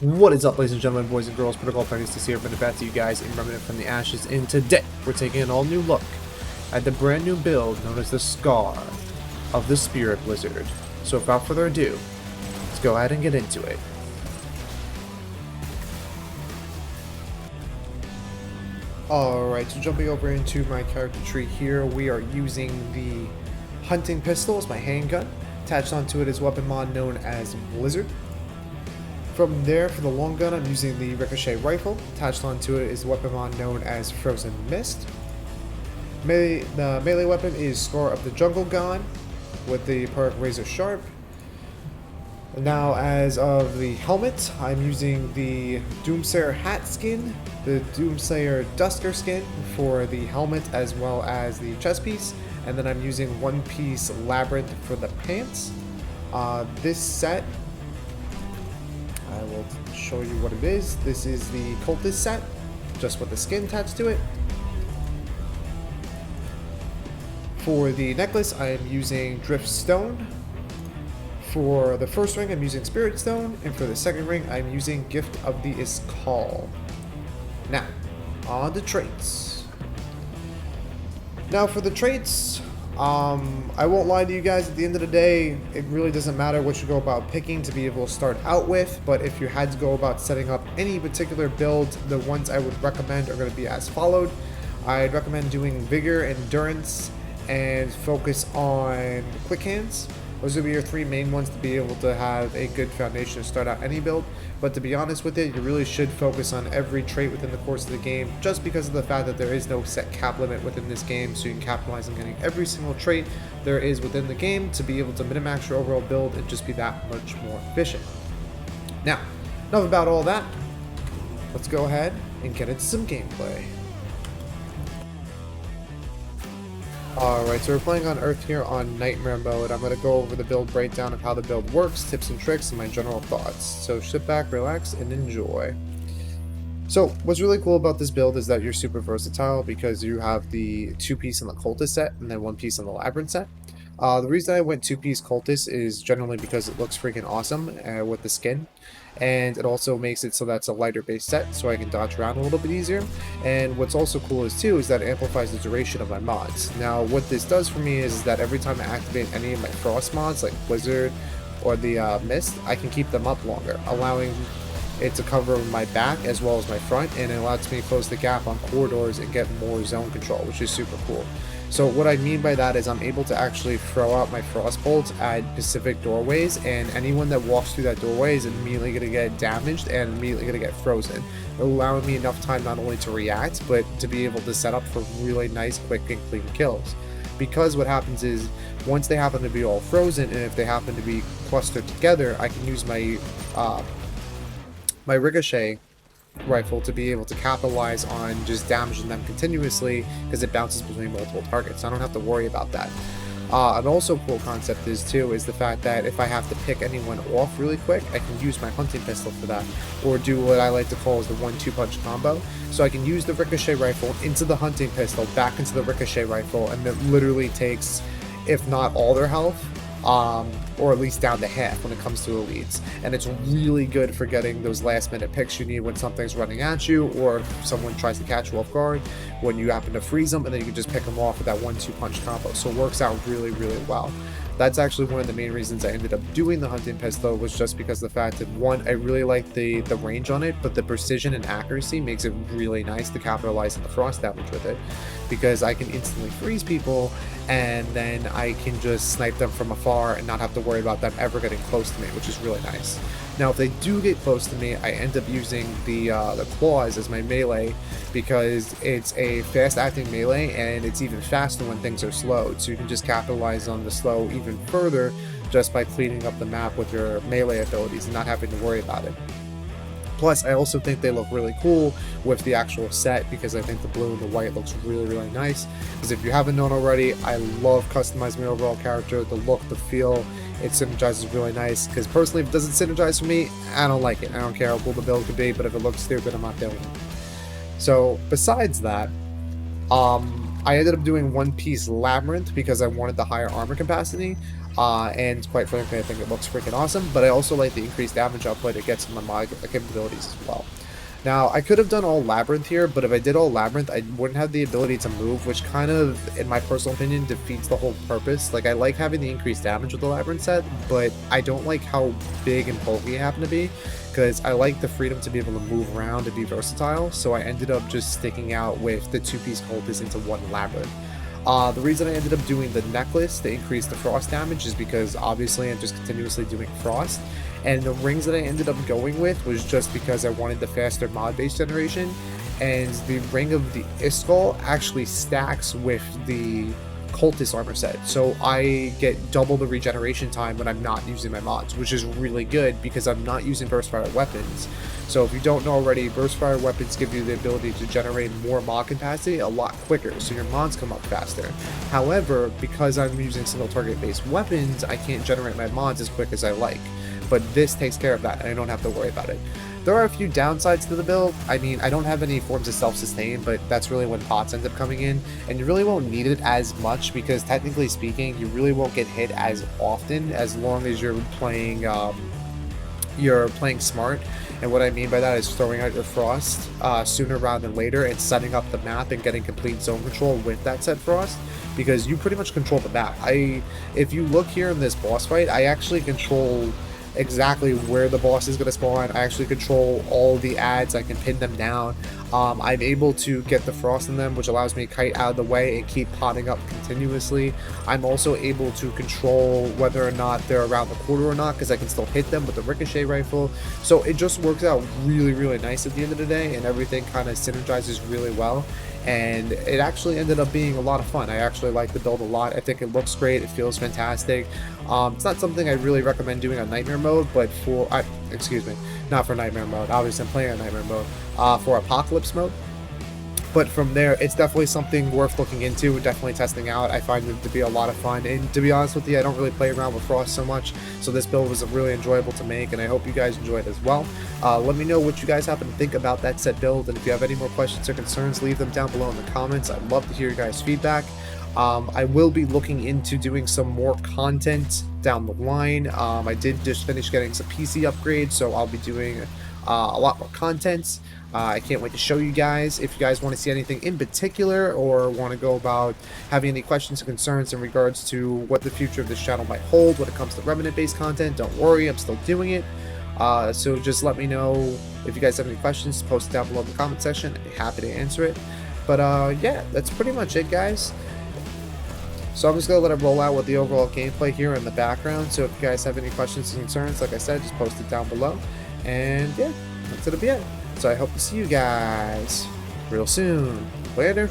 What is up, ladies and gentlemen, boys and girls, Protocol Pegasus here, bringing it back to you guys in Remnant from the Ashes, and today we're taking an all-new look at the brand new build known as the Scar of the Spirit Blizzard. So without further ado, let's go ahead and get into it. Alright, so jumping over into my character tree here, we are using the hunting pistol as my handgun. Attached onto it is a weapon mod known as Blizzard. From there, for the long gun, I'm using the ricochet rifle. Attached onto it is the weapon mod known as Frozen Mist. The melee weapon is Scar of the Jungle God with the perk Razor Sharp. Now, as of the helmet, I'm using the Doomsayer hat skin, the Doomsayer Dusker skin for the helmet as well as the chest piece, and then I'm using one piece Labyrinth for the pants. This set, I will show you what it is. This is the Cultist set, just with the skin attached to it. For the necklace, I am using Drift Stone. For the first ring, I'm using Spirit Stone, and for the second ring, I'm using Gift of the Iskal. Now, on the traits. Now for the traits, I won't lie to you guys, at the end of the day, it really doesn't matter what you go about picking to be able to start out with, but if you had to go about setting up any particular build, the ones I would recommend are going to be as followed. I'd recommend doing Vigor, Endurance, and focus on Quick Hands. Those would be your three main ones to be able to have a good foundation to start out any build. But to be honest with it, you really should focus on every trait within the course of the game, just because of the fact that there is no set cap limit within this game, so you can capitalize on getting every single trait there is within the game to be able to min-max your overall build and just be that much more efficient. Now, enough about all that. Let's go ahead and get into some gameplay. Alright, so we're playing on Earth here on Nightmare mode. I'm going to go over the build breakdown of how the build works, tips and tricks, and my general thoughts. So sit back, relax, and enjoy. So what's really cool about this build is that you're super versatile because you have the 2-piece on the Cultist set and then 1-piece on the Labyrinth set. The reason I went 2-piece Cultist is generally because it looks freaking awesome with the skin. And it also makes it so that's a lighter base set, so I can dodge around a little bit easier. And what's also cool is that it amplifies the duration of my mods. Now what this does for me is that every time I activate any of my frost mods like Blizzard or the Mist, I can keep them up longer, allowing it to cover my back as well as my front, and it allows me to close the gap on corridors and get more zone control, which is super cool. So what I mean by that is I'm able to actually throw out my frost bolts at specific doorways, and anyone that walks through that doorway is immediately going to get damaged and immediately going to get frozen, allowing me enough time not only to react, but to be able to set up for really nice, quick, and clean kills. Because what happens is, once they happen to be all frozen, and if they happen to be clustered together, I can use my my ricochet rifle to be able to capitalize on just damaging them continuously because it bounces between multiple targets. So I don't have to worry about that. An also cool concept is the fact that if I have to pick anyone off really quick, I can use my hunting pistol for that, or do what I like to call as the 1-2 punch combo. So I can use the ricochet rifle into the hunting pistol, back into the ricochet rifle, and it literally takes, if not all their health, or at least down to half when it comes to elites. And it's really good for getting those last minute picks you need when something's running at you, or if someone tries to catch you off guard, when you happen to freeze them, and then you can just pick them off with that 1-2 punch combo. So it works out really, really well. That's actually one of the main reasons I ended up doing the hunting pistol, was just because of the fact that, one, I really like the range on it, but the precision and accuracy makes it really nice to capitalize on the frost damage with it, because I can instantly freeze people and then I can just snipe them from afar and not have to worry about them ever getting close to me, which is really nice. Now if they do get close to me, I end up using the claws as my melee, because it's a fast acting melee and it's even faster when things are slowed, so you can just capitalize on the slow even further just by cleaning up the map with your melee abilities and not having to worry about it. Plus, I also think they look really cool with the actual set, because I think the blue and the white looks really, really nice. Because if you haven't known already, I love customizing my overall character, the look, the feel. It synergizes really nice, because personally, if it doesn't synergize for me, I don't like it. I don't care how cool the build could be, but if it looks stupid, I'm not doing it. So, besides that, I ended up doing one piece Labyrinth because I wanted the higher armor capacity, and quite frankly, I think it looks freaking awesome, but I also like the increased damage output it gets from my mod capabilities as well. Now, I could have done all Labyrinth here, but if I did all Labyrinth, I wouldn't have the ability to move, which kind of, in my personal opinion, defeats the whole purpose. Like, I like having the increased damage with the Labyrinth set, but I don't like how big and bulky it happen to be, because I like the freedom to be able to move around and be versatile, so I ended up just sticking out with the two-piece cultist into one Labyrinth. The reason I ended up doing the necklace to increase the frost damage is because obviously I'm just continuously doing frost, and the rings that I ended up going with was just because I wanted the faster mod base generation, and the ring of the Iskall actually stacks with the cultist armor set, so I get double the regeneration time when I'm not using my mods, which is really good because I'm not using burst fire weapons. So if you don't know already, burst fire weapons give you the ability to generate more mod capacity a lot quicker, so your mods come up faster. However, because I'm using single target based weapons, I can't generate my mods as quick as I like, but this takes care of that and I don't have to worry about it. There are a few downsides to the build. I mean, I don't have any forms of self-sustain, but that's really when bots end up coming in, and you really won't need it as much because technically speaking, you really won't get hit as often as long as you're playing smart. And what I mean by that is throwing out your frost sooner rather than later and setting up the map and getting complete zone control with that set frost, because you pretty much control the map. If you look here in this boss fight, I actually control exactly where the boss is going to spawn. I actually control all the ads. I can pin them down. I'm able to get the frost in them, which allows me to kite out of the way and keep potting up continuously. I'm also able to control whether or not they're around the corner or not, because I can still hit them with the ricochet rifle. So it just works out really, really nice at the end of the day, and everything kind of synergizes really well. And it actually ended up being a lot of fun. I actually like the build a lot. I think it looks great. It feels fantastic. It's not something I really recommend doing on Nightmare mode, but excuse me, not for Nightmare mode. Obviously, I'm playing on Nightmare mode. For Apocalypse mode. But from there, it's definitely something worth looking into and definitely testing out. I find it to be a lot of fun. And to be honest with you, I don't really play around with Frost so much. So this build was really enjoyable to make, and I hope you guys enjoyed as well. Let me know what you guys happen to think about that set build. And if you have any more questions or concerns, leave them down below in the comments. I'd love to hear your guys' feedback. I will be looking into doing some more content down the line. I did just finish getting some PC upgrades, so I'll be doing a lot more content. I can't wait to show you guys. If you guys want to see anything in particular or want to go about having any questions or concerns in regards to what the future of this channel might hold when it comes to Remnant based content, don't worry, I'm still doing it. So just let me know if you guys have any questions, post it down below in the comment section. I'd be happy to answer it. But yeah, that's pretty much it, guys. So I'm just going to let it roll out with the overall gameplay here in the background. So if you guys have any questions and concerns, like I said, just post it down below. And yeah, that's going to be it. So I hope to see you guys real soon. Later.